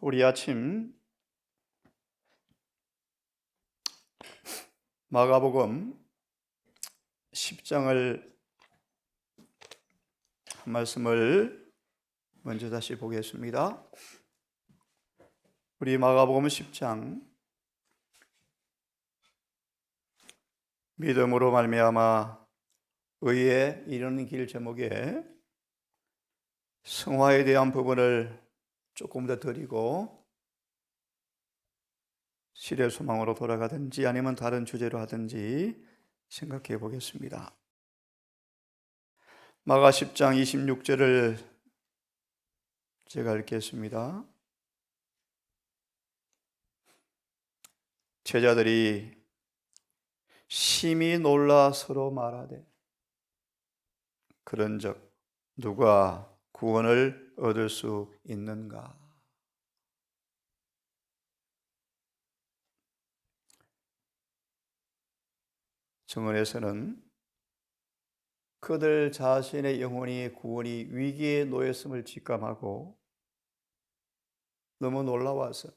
우리 아침 마가복음 10장을 한 말씀을 먼저 다시 보겠습니다. 우리 마가복음 10장 믿음으로 말미암아 의에 이르는 길 제목에 성화에 대한 부분을 조금 더 드리고 시대 소망으로 돌아가든지 아니면 다른 주제로 하든지 생각해 보겠습니다. 마가 10장 26절을 제가 읽겠습니다. 제자들이 심히 놀라 서로 말하되 그런즉 누가 구원을 얻을 수 있는가? 정언에서는 그들 자신의 영혼이 구원이 위기에 놓였음을 직감하고 너무 놀라워서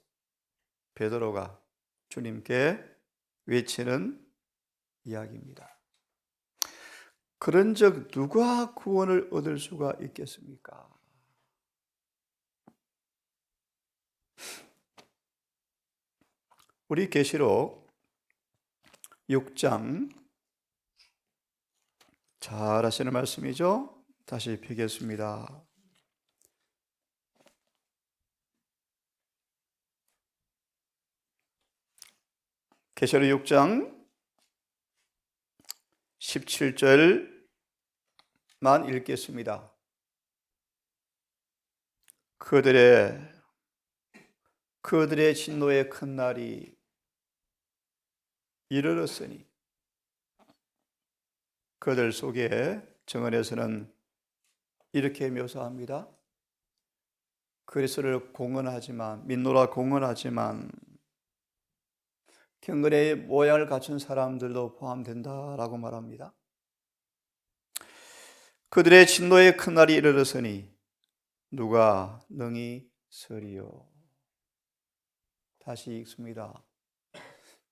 베드로가 주님께 외치는 이야기입니다. 그런즉 누가 구원을 얻을 수가 있겠습니까? 우리 계시록 6장 잘 아시는 말씀이죠? 다시 펴겠습니다. 계시록 6장 17절만 읽겠습니다. 그들의 진노의 큰 날이 이르렀으니 그들 속에 정언에서는 이렇게 묘사합니다. 그리스도를 공언하지만 믿노라 공언하지만 경건의 모양을 갖춘 사람들도 포함된다라고 말합니다. 그들의 진노의 큰 날이 이르렀으니 누가 능히 서리요. 다시 읽습니다.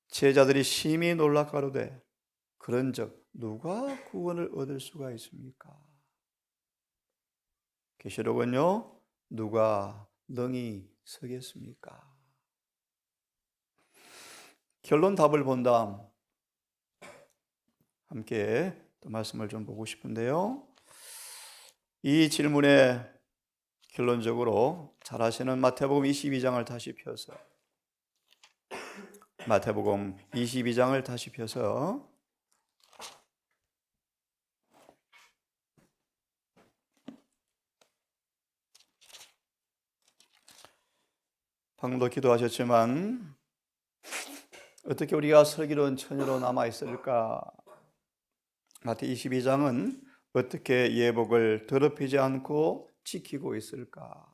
제자들이 심히 놀라 가로되 그런즉 누가 구원을 얻을 수가 있습니까? 계시록은요, 누가 능히 서겠습니까? 결론 답을 본 다음 함께 또 말씀을 좀 보고 싶은데요. 이 질문에 결론적으로 잘 아시는 마태복음 22장을 다시 펴서 마태복음 22장을 다시 펴서 방금도 기도하셨지만 어떻게 우리가 슬기로운 처녀로 남아있을까? 마태 22장은 어떻게 예복을 더럽히지 않고 지키고 있을까?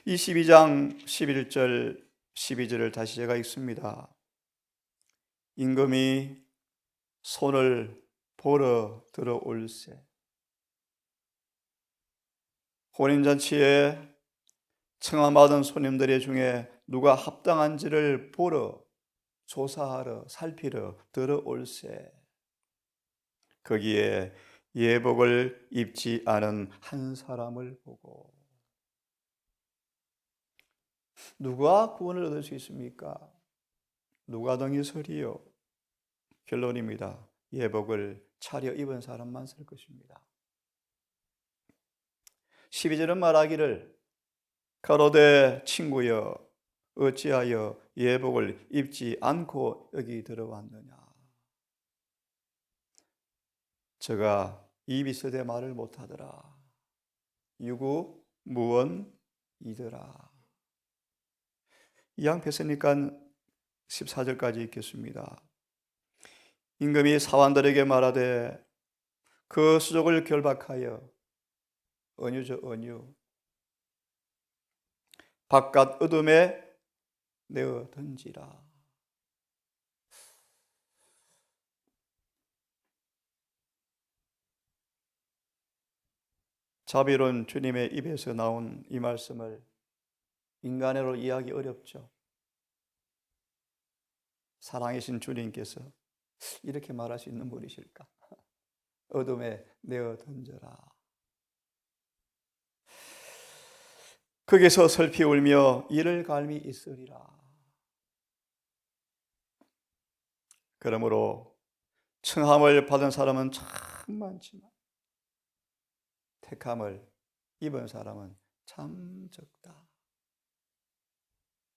22장 11절 12절을 다시 제가 읽습니다. 임금이 손을 보러 들어올세 혼인잔치에 청함받은 손님들 중에 누가 합당한지를 보러 조사하러 살피러 들어올세 거기에 예복을 입지 않은 한 사람을 보고 누가 구원을 얻을 수 있습니까? 누가 능히 서리요? 결론입니다. 예복을 차려 입은 사람만 설 것입니다. 12절은 말하기를 가로되 친구여 어찌하여 예복을 입지 않고 여기 들어왔느냐? 저가 입이 있으되 말을 못하더라. 유구무원이더라. 이양 폈으니까 14절까지 읽겠습니다. 임금이 사환들에게 말하되 그 수족을 결박하여 언유죠 언유 바깥 어둠에 내어 던지라. 자비로운 주님의 입에서 나온 이 말씀을 인간으로 이해하기 어렵죠. 사랑이신 주님께서 이렇게 말할 수 있는 분이실까? 어둠에 내어 던져라. 거기서 슬피 울며 이를 갈미 있으리라. 그러므로 청함을 받은 사람은 참 많지만 택함을 입은 사람은 참 적다.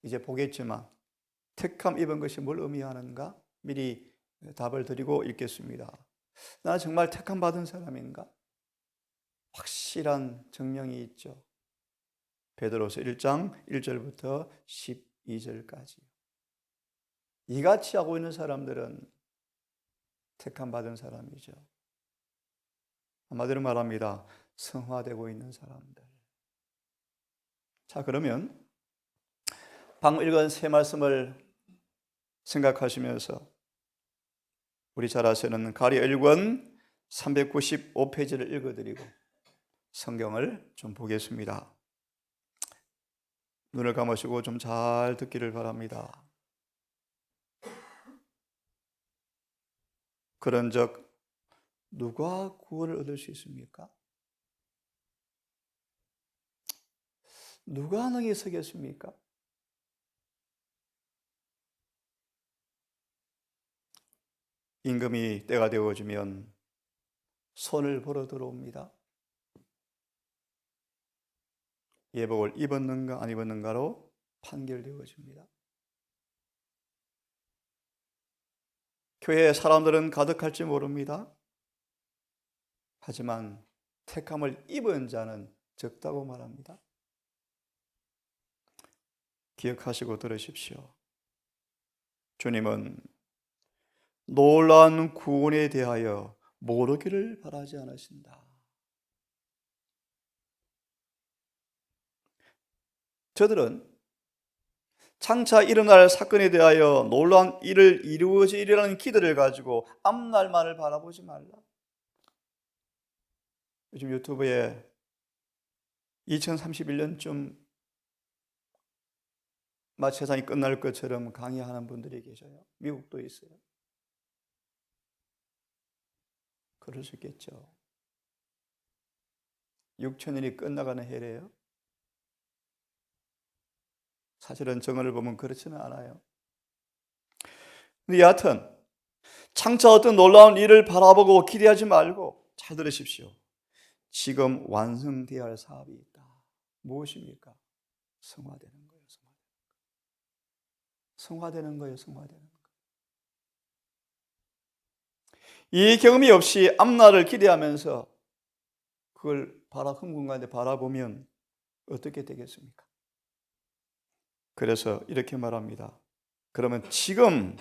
이제 보겠지만 택함 입은 것이 뭘 의미하는가? 미리 답을 드리고 읽겠습니다. 나는 정말 택함 받은 사람인가? 확실한 증명이 있죠. 베드로서 1장 1절부터 12절까지. 이같이 하고 있는 사람들은 택함 받은 사람이죠. 한마디로 말합니다. 성화되고 있는 사람들. 자, 그러면 방금 읽은 세 말씀을 생각하시면서 우리 잘 아시는 가리 1권 395페이지를 읽어드리고 성경을 좀 보겠습니다. 눈을 감으시고 좀 잘 듣기를 바랍니다. 그런즉 누가 구원을 얻을 수 있습니까? 누가 능히 서겠습니까? 임금이 때가 되어지면 손을 벌어 들어옵니다. 예복을 입었는가 안 입었는가로 판결되어집니다. 교회에 사람들은 가득할지 모릅니다. 하지만 택함을 입은 자는 적다고 말합니다. 기억하시고 들으십시오. 주님은 놀라운 구원에 대하여 모르기를 바라지 않으신다. 저들은 장차 일어날 사건에 대하여 놀라운 일을 이루어지리라는 기대를 가지고 앞날만을 바라보지 말라. 요즘 유튜브에 2031년쯤 마치 세상이 끝날 것처럼 강의하는 분들이 계셔요. 미국도 있어요. 그럴 수 있겠죠. 6천년이 끝나가는 해래요. 사실은 정언을 보면 그렇지는 않아요. 근데 여하튼 장차 어떤 놀라운 일을 바라보고 기대하지 말고 잘 들으십시오. 지금 완성되어야 할 사업이 있다. 무엇입니까? 성화되는 거예요. 성화되는 거예요. 성화되는 거예요. 이 경험이 없이 앞날을 기대하면서 그걸 흥분가운데 바라보면 어떻게 되겠습니까? 그래서 이렇게 말합니다. 그러면 지금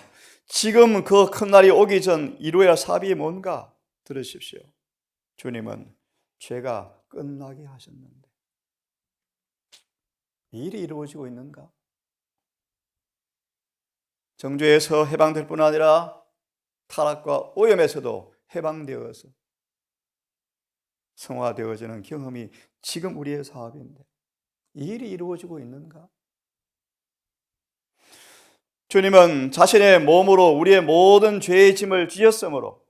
그 큰 날이 오기 전 이루어야 할 사업이 뭔가 들으십시오. 주님은 죄가 끝나게 하셨는데 이 일이 이루어지고 있는가? 정죄에서 해방될 뿐 아니라 타락과 오염에서도 해방되어서 성화되어지는 경험이 지금 우리의 사업인데 이 일이 이루어지고 있는가? 주님은 자신의 몸으로 우리의 모든 죄의 짐을 지었으므로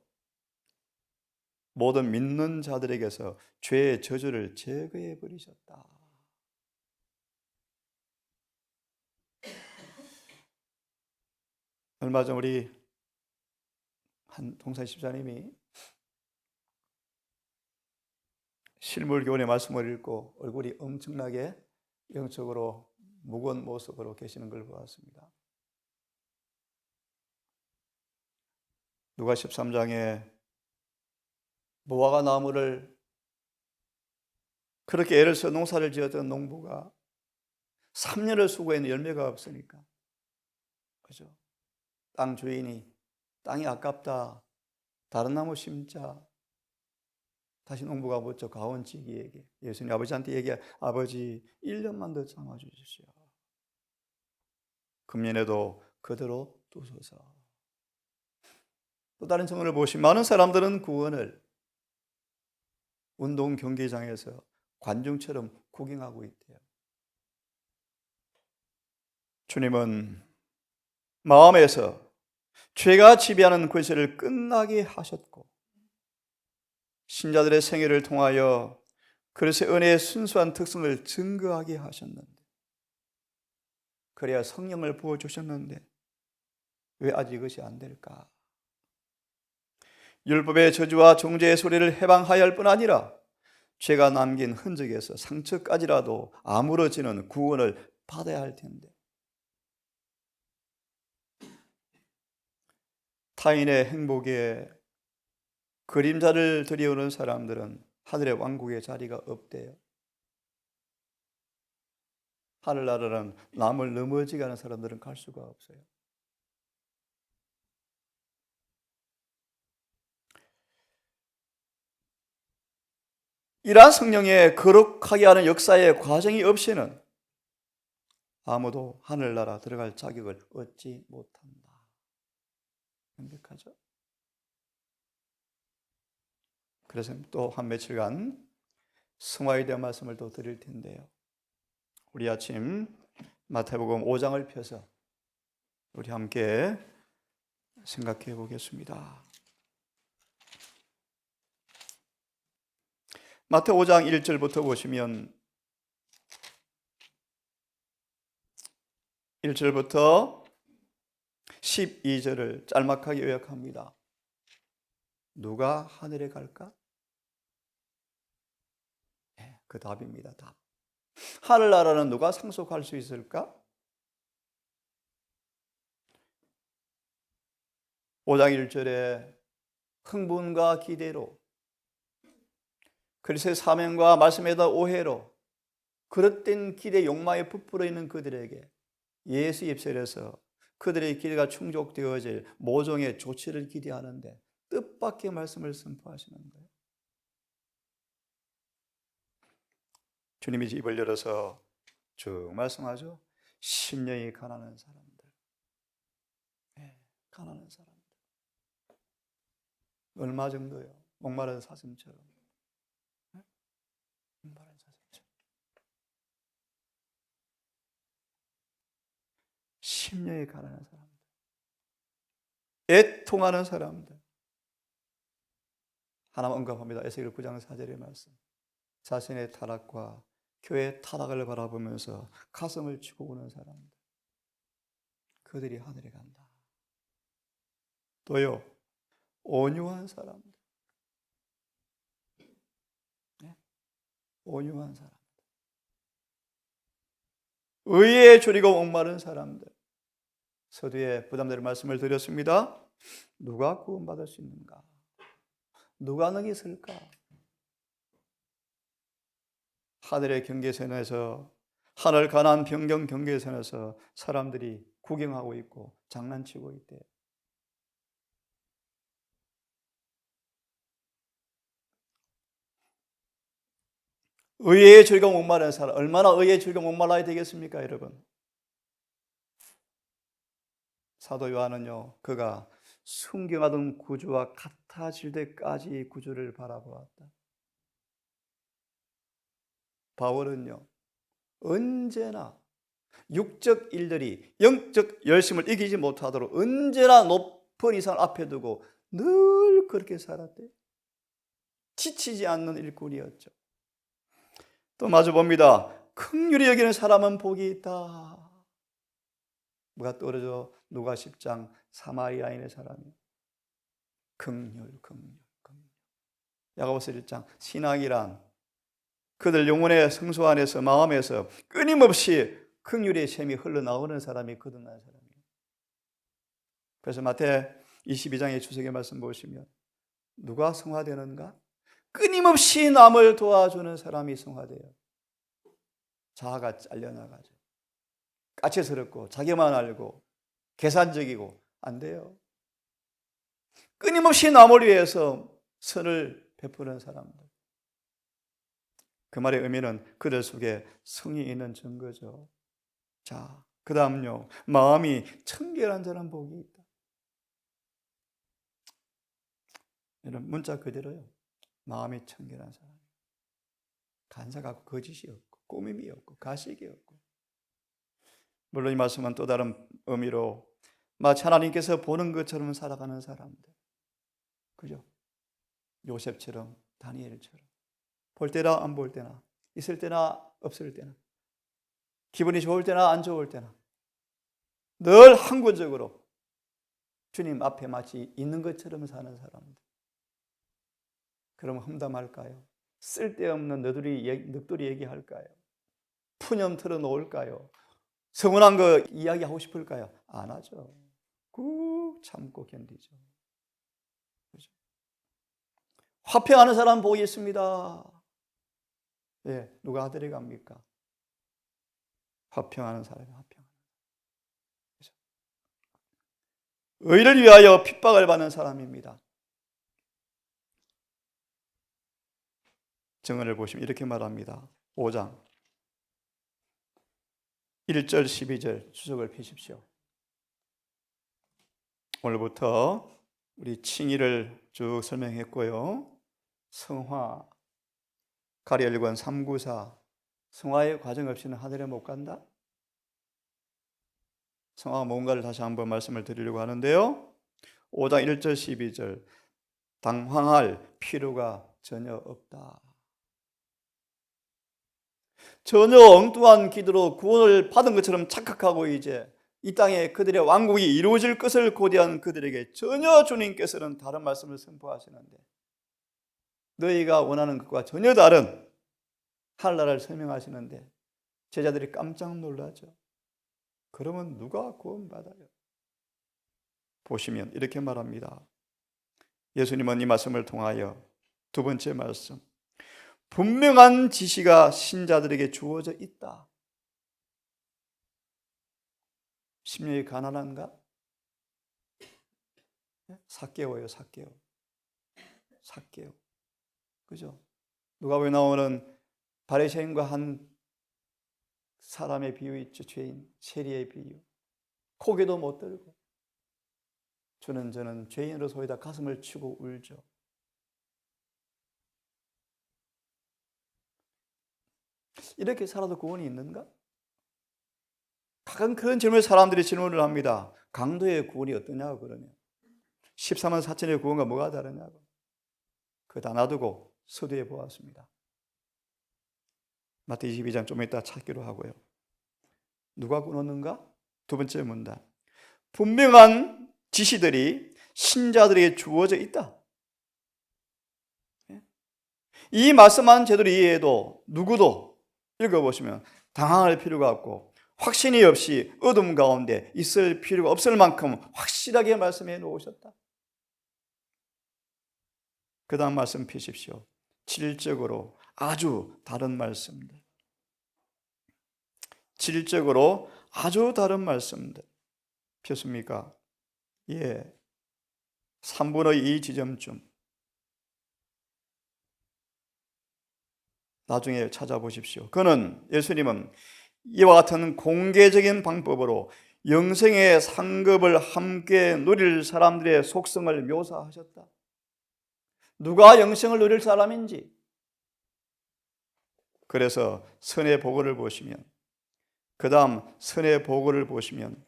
모든 믿는 자들에게서 죄의 저주를 제거해 버리셨다. 얼마 전 우리 한 동산 집사님이 실물교훈의 말씀을 읽고 얼굴이 엄청나게 영적으로 무거운 모습으로 계시는 걸 보았습니다. 누가 13장에 무화과 나무를 그렇게 애를 써 농사를 지었던 농부가 3년을 수고했는데 열매가 없으니까, 그죠? 땅 주인이 땅이 아깝다, 다른 나무 심자. 다시 농부가 묻죠. 가온지기에게. 예수님 아버지한테 얘기해. 아버지 1년만 더 참아 주십시오. 금년에도 그대로 두소서. 또 다른 증언을 보시면 많은 사람들은 구원을 운동 경기장에서 관중처럼 구경하고 있대요. 주님은 마음에서 죄가 지배하는 권세를 끝나게 하셨고 신자들의 생애를 통하여 그릇의 은혜의 순수한 특성을 증거하게 하셨는데, 그래야 성령을 부어주셨는데 왜 아직 이것이 안 될까? 율법의 저주와 정죄의 소리를 해방하여야 할 뿐 아니라 죄가 남긴 흔적에서 상처까지라도 아물어지는 구원을 받아야 할 텐데, 타인의 행복에 그림자를 들이우는 사람들은 하늘의 왕국의 자리가 없대요. 하늘나라는 남을 넘어지게 하는 사람들은 갈 수가 없어요. 이러한 성령의 거룩하게 하는 역사의 과정이 없이는 아무도 하늘나라 들어갈 자격을 얻지 못한다. 명백하죠? 그래서 또 한 며칠간 성화에 대한 말씀을 또 드릴 텐데요. 우리 아침 마태복음 5장을 펴서 우리 함께 생각해 보겠습니다. 마태 5장 1절부터 보시면 1절부터 12절을 짤막하게 요약합니다. 누가 하늘에 갈까? 네, 그 답입니다. 답. 하늘나라는 누가 상속할 수 있을까? 5장 1절에 흥분과 기대로, 그리스도의 사명과 말씀에 대한 오해로 그릇된 기대 욕망에 부풀어 있는 그들에게 예수 입술에서 그들의 기대가 충족되어질 모종의 조치를 기대하는데 뜻밖의 말씀을 선포하시는 거예요. 주님이 입을 열어서 쭉 말씀하죠. 심령이 가난한 사람들, 네, 가난한 사람들. 얼마 정도요? 목마른 사슴처럼. 네? 목마른 사슴처럼. 심령이 가난한 사람들, 애통하는 사람들. 하나만 언급합니다. 에스겔 9장 4절의 말씀. 자신의 타락과 교회의 타락을 바라보면서 가슴을 치고 우는 사람들, 그들이 하늘에 간다. 또요, 온유한 사람들, 네? 온유한 사람들, 의에 졸이고 목마른 사람들. 서두에 부담되는 말씀을 드렸습니다. 누가 구원받을 수 있는가? 누가 능히 있을까? 하늘의 경계선에서, 하늘 가난 변경 경계선에서 사람들이 구경하고 있고 장난치고 있대. 의의 즐거움 목마른 사람, 얼마나 의의 즐거움 목말라야 되겠습니까, 여러분? 사도 요한은요, 그가 순경하던 구주와 같아질 때까지 구주를 바라보았다. 바울은요, 언제나 육적 일들이 영적 열심을 이기지 못하도록 언제나 높은 이상을 앞에 두고 늘 그렇게 살았대요. 지치지 않는 일꾼이었죠. 또 마주 봅니다. 긍휼히 여기는 사람은 복이 있다. 뭐가 떨어져? 누가 10장 사마리아인의 사람이 긍휼. 야고보서 1장 신앙이란 그들 영혼의 성소 안에서 마음에서 끊임없이 긍휼의 샘이 흘러나오는 사람이 거듭난 사람이에요. 그래서 마태 22장의 주석의 말씀 보시면 누가 성화되는가? 끊임없이 남을 도와주는 사람이 성화돼요. 자아가 잘려나가죠. 까칠스럽고 자기만 알고 계산적이고 안 돼요. 끊임없이 남을 위해서 선을 베푸는 사람들. 그 말의 의미는 그들 속에 성이 있는 증거죠. 자, 그 다음요. 마음이 청결한 자는 복이 있다. 이런 문자 그대로요. 마음이 청결한 사람. 간사가 없고 거짓이 없고 꾸밈이 없고 가식이 없고 물론 이 말씀은 또 다른 의미로 마치 하나님께서 보는 것처럼 살아가는 사람들, 그죠? 요셉처럼, 다니엘처럼 볼 때나 안 볼 때나, 있을 때나 없을 때나, 기분이 좋을 때나 안 좋을 때나 늘 항구적으로 주님 앞에 마치 있는 것처럼 사는 사람들. 그럼 험담할까요? 쓸데없는 넋두리 얘기할까요? 푸념 털어놓을까요? 서운한 거 이야기하고 싶을까요? 안 하죠. 꾹 참고 견디죠. 그렇죠? 화평하는 사람 복이 있습니다. 예, 누가 아들이 갑니까? 화평하는 사람이 화평하는. 그렇죠? 의를 위하여 핍박을 받는 사람입니다. 증언을 보시면 이렇게 말합니다. 5장 1절 12절 주석을 펴십시오. 오늘부터 우리 칭의를 쭉 설명했고요. 성화, 가리엘권 394, 성화의 과정 없이는 하늘에 못 간다. 성화가 뭔가를 다시 한번 말씀을 드리려고 하는데요. 5장 1절 12절 당황할 필요가 전혀 없다. 전혀 엉뚱한 기도로 구원을 받은 것처럼 착각하고 이제 이 땅에 그들의 왕국이 이루어질 것을 고대한 그들에게 전혀 주님께서는 다른 말씀을 선포하시는데, 너희가 원하는 것과 전혀 다른 하늘나라를 설명하시는데 제자들이 깜짝 놀라죠. 그러면 누가 구원받아요? 보시면 이렇게 말합니다. 예수님은 이 말씀을 통하여 두 번째 말씀, 분명한 지시가 신자들에게 주어져 있다. 심령이 가난한가? 삭개오예요, 삭개오. 삭개오. 그죠? 누가복음에 나오는 바리새인과 한 사람의 비유 있죠. 죄인, 세리의 비유. 고개도 못 들고 저는 죄인으로 소이다 가슴을 치고 울죠. 이렇게 살아도 구원이 있는가? 가끔 그런 질문을 사람들이 질문을 합니다. 강도의 구원이 어떠냐고 그러면 14만 4천의 구원과 뭐가 다르냐고. 그거 다 놔두고 서두에 보았습니다. 마태복음 22장 좀 이따 찾기로 하고요. 누가 구원 얻는가? 두 번째 문단, 분명한 지시들이 신자들에게 주어져 있다. 이 말씀만 제대로 이해해도 누구도 읽어보시면 당황할 필요가 없고 확신이 없이 어둠 가운데 있을 필요가 없을 만큼 확실하게 말씀해 놓으셨다. 그 다음 말씀 펴십시오. 질적으로 아주 다른 말씀들, 질적으로 아주 다른 말씀들 폈습니까? 예, 3분의 2 지점쯤 나중에 찾아보십시오. 그는, 예수님은 이와 같은 공개적인 방법으로 영생의 상급을 함께 누릴 사람들의 속성을 묘사하셨다. 누가 영생을 누릴 사람인지. 그래서 선의 보고를 보시면, 그 다음 선의 보고를 보시면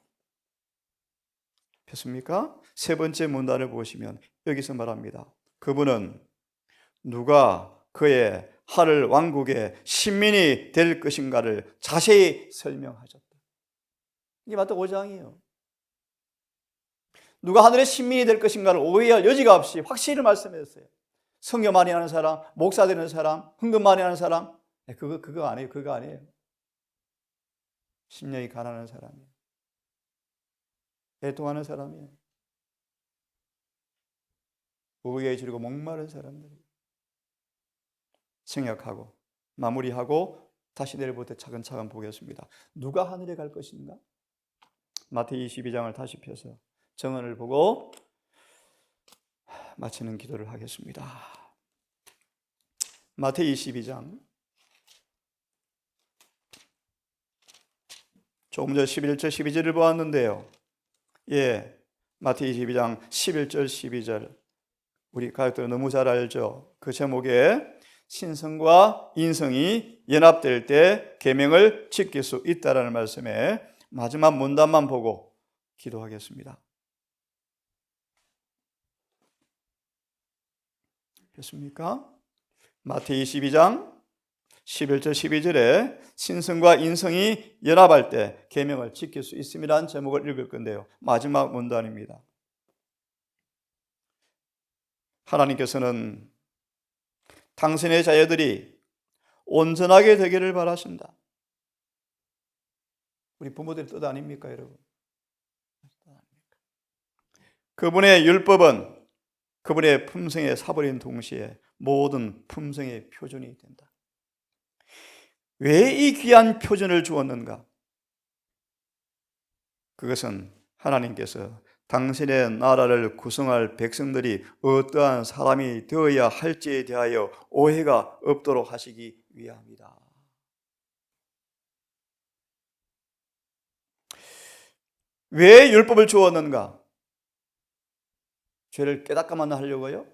폈습니까? 세 번째 문단을 보시면 여기서 말합니다. 그분은 누가 그의 하늘 왕국의 신민이 될 것인가를 자세히 설명하셨다. 이게 마태 5장이에요. 누가 하늘의 신민이 될 것인가를 오해할 여지가 없이 확실히 말씀했어요. 성경 많이 하는 사람, 목사 되는 사람, 헌금 많이 하는 사람, 그거 아니에요. 그거 아니에요. 심령이 가난한 사람이에요. 애통하는 사람이에요. 의에 지르고 목마른 사람들이에요. 생략하고 마무리하고 다시 내일부터 차근차근 보겠습니다. 누가 하늘에 갈 것인가? 마태복음 22장을 다시 펴서 정언을 보고 마치는 기도를 하겠습니다. 마태복음 22장 조금 전 11절 12절을 보았는데요. 예, 마태복음 22장 11절 12절 우리 가족들 너무 잘 알죠. 그 제목에 신성과 인성이 연합될 때 계명을 지킬 수 있다라는 말씀에 마지막 문단만 보고 기도하겠습니다. 됐습니까? 마태복음 22장 11절 12절에 신성과 인성이 연합할 때 계명을 지킬 수 있음이라는 제목을 읽을 건데요. 마지막 문단입니다. 하나님께서는 당신의 자녀들이 온전하게 되기를 바라신다. 우리 부모들의 뜻 아닙니까, 여러분? 그분의 율법은 그분의 품성에 사버린 동시에 모든 품성의 표준이 된다. 왜 이 귀한 표준을 주었는가? 그것은 하나님께서 당신의 나라를 구성할 백성들이 어떠한 사람이 되어야 할지에 대하여 오해가 없도록 하시기 위함이다. 왜 율법을 주었는가? 죄를 깨닫게만 하려고요?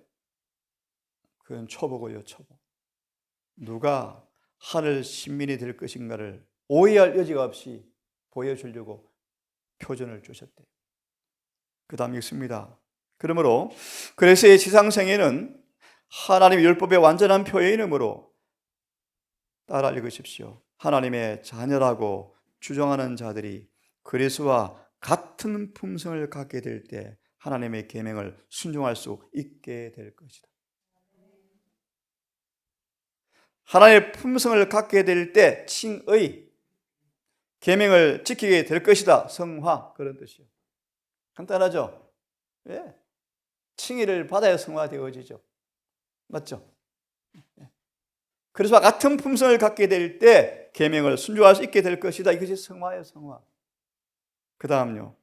그건 초보고요, 초보. 누가 하늘 신민이 될 것인가를 오해할 여지가 없이 보여주려고 표준을 주셨대요. 그 다음 읽습니다. 그러므로 그리스도의 지상생애는 하나님의 율법의 완전한 표현이므로 따라 읽으십시오. 하나님의 자녀라고 주장하는 자들이 그리스도와 같은 품성을 갖게 될 때 하나님의 계명을 순종할 수 있게 될 것이다. 하나님의 품성을 갖게 될 때 칭의, 계명을 지키게 될 것이다. 성화, 그런 뜻이요. 간단하죠? 예. 칭의를 받아야 성화되어지죠. 맞죠? 그래서 같은 품성을 갖게 될 때 계명을 순종할 수 있게 될 것이다. 이것이 성화예요, 성화. 그 다음요.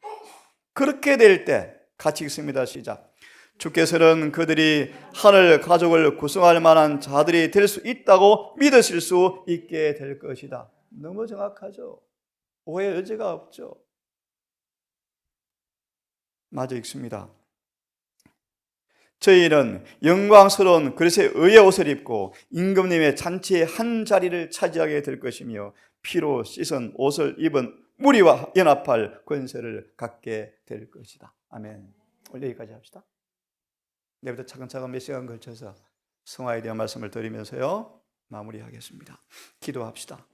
그렇게 될 때 같이 읽습니다. 시작. 주께서는 그들이 하늘 가족을 구성할 만한 자들이 될 수 있다고 믿으실 수 있게 될 것이다. 너무 정확하죠? 오해 여지가 없죠? 마저 읽습니다. 저희는 영광스러운 그리스도의 의의 옷을 입고 임금님의 잔치의 한 자리를 차지하게 될 것이며 피로 씻은 옷을 입은 무리와 연합할 권세를 갖게 될 것이다. 아멘. 오늘 여기까지 합시다. 내일부터 차근차근 몇 시간 걸쳐서 성화에 대한 말씀을 드리면서요 마무리하겠습니다. 기도합시다.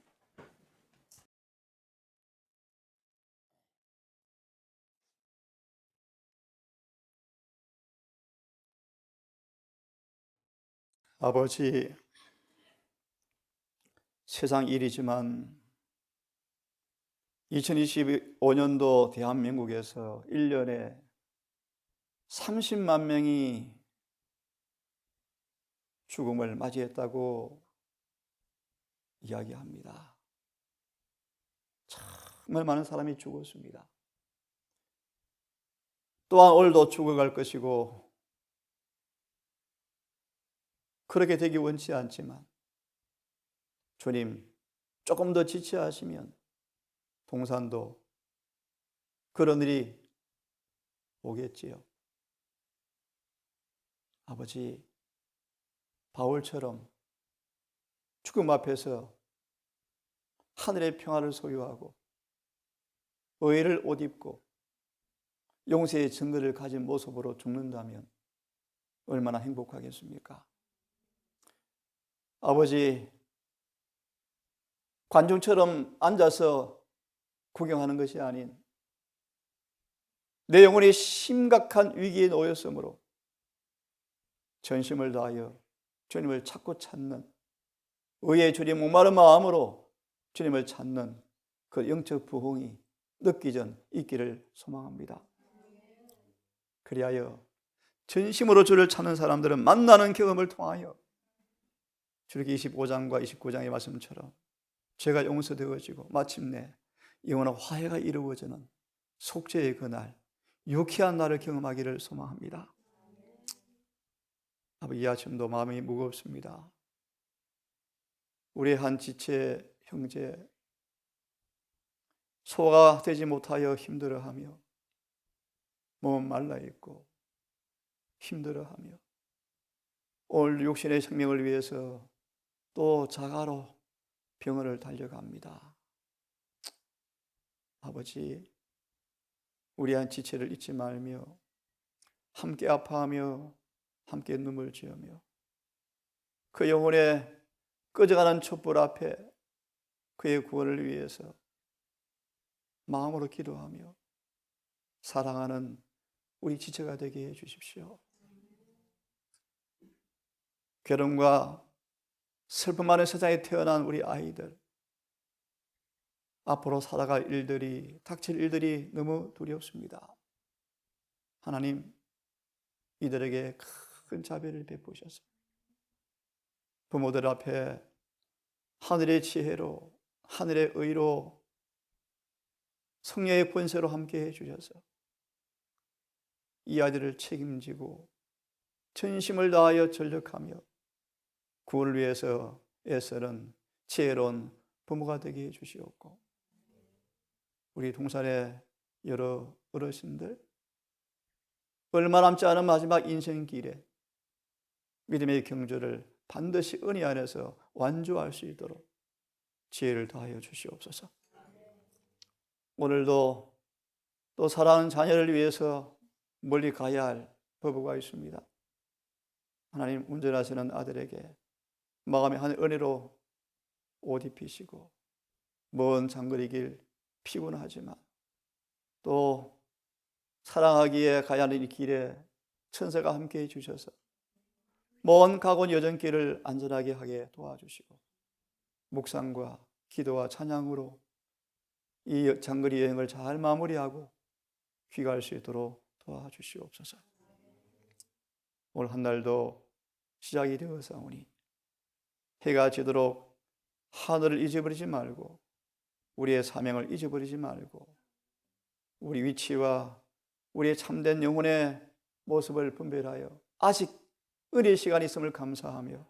아버지, 세상 일이지만 2025년도 대한민국에서 1년에 30만 명이 죽음을 맞이했다고 이야기합니다. 정말 많은 사람이 죽었습니다. 또한 올도 죽어갈 것이고 그렇게 되기 원치 않지만 주님 조금 더 지체하시면 동산도 그런 일이 오겠지요. 아버지, 바울처럼 죽음 앞에서 하늘의 평화를 소유하고 의를 옷 입고 용서의 증거를 가진 모습으로 죽는다면 얼마나 행복하겠습니까? 아버지, 관중처럼 앉아서 구경하는 것이 아닌 내 영혼이 심각한 위기에 놓였으므로 전심을 다하여 주님을 찾고 찾는 의의 주님 목마른 마음으로 주님을 찾는 그 영적 부흥이 늦기 전 있기를 소망합니다. 그리하여 전심으로 주를 찾는 사람들은 만나는 경험을 통하여 출애굽기 25장과 29장의 말씀처럼 죄가 용서되어지고 마침내 영원한 화해가 이루어지는 속죄의 그날, 유쾌한 날을 경험하기를 소망합니다. 아버지, 이 아침도 마음이 무겁습니다. 우리 한 지체 형제 소화가 되지 못하여 힘들어하며 몸은 말라있고 힘들어하며 오늘 육신의 생명을 위해서 또 자가로 병원을 달려갑니다. 아버지, 우리의 지체를 잊지 말며 함께 아파하며 함께 눈물 지으며 그 영혼의 꺼져가는 촛불 앞에 그의 구원을 위해서 마음으로 기도하며 사랑하는 우리 지체가 되게 해 주십시오. 괴로움과 슬픔 많은 세상에 태어난 우리 아이들, 앞으로 살아갈 일들이, 닥칠 일들이 너무 두렵습니다. 하나님, 이들에게 큰 자비를 베푸셔서 부모들 앞에 하늘의 지혜로, 하늘의 의로, 성령의 권세로 함께 해주셔서 이 아이들을 책임지고 전심을 다하여 전력하며 구원을 위해서 애쓰는 지혜로운 부모가 되게 해주시옵고, 우리 동산의 여러 어르신들, 얼마 남지 않은 마지막 인생길에 믿음의 경주를 반드시 은혜 안에서 완주할 수 있도록 지혜를 다하여 주시옵소서. 오늘도 또 사랑하는 자녀를 위해서 멀리 가야 할 부부가 있습니다. 하나님, 운전하시는 아들에게 마음의 한 은혜로 옷 입히시고, 먼 장거리 길 피곤하지만 또 사랑하기에 가야 하는 이 길에 천사가 함께해 주셔서 먼 가고 여정길을 안전하게 하게 도와주시고, 묵상과 기도와 찬양으로 이 장거리 여행을 잘 마무리하고 귀가할 수 있도록 도와주시옵소서. 오늘 한 날도 시작이 되어서오니 해가 지도록 하늘을 잊어버리지 말고 우리의 사명을 잊어버리지 말고 우리 위치와 우리의 참된 영혼의 모습을 분별하여 아직 은혜의 시간이 있음을 감사하며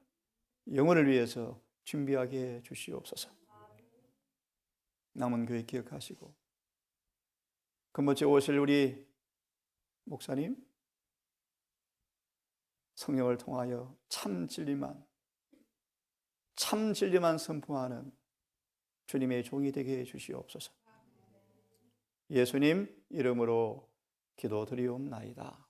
영혼을 위해서 준비하게 해 주시옵소서. 남은 교회 기억하시고 금번째 오실 우리 목사님, 성령을 통하여 참 진리만 선포하는 주님의 종이 되게 해 주시옵소서. 예수님 이름으로 기도드리옵나이다.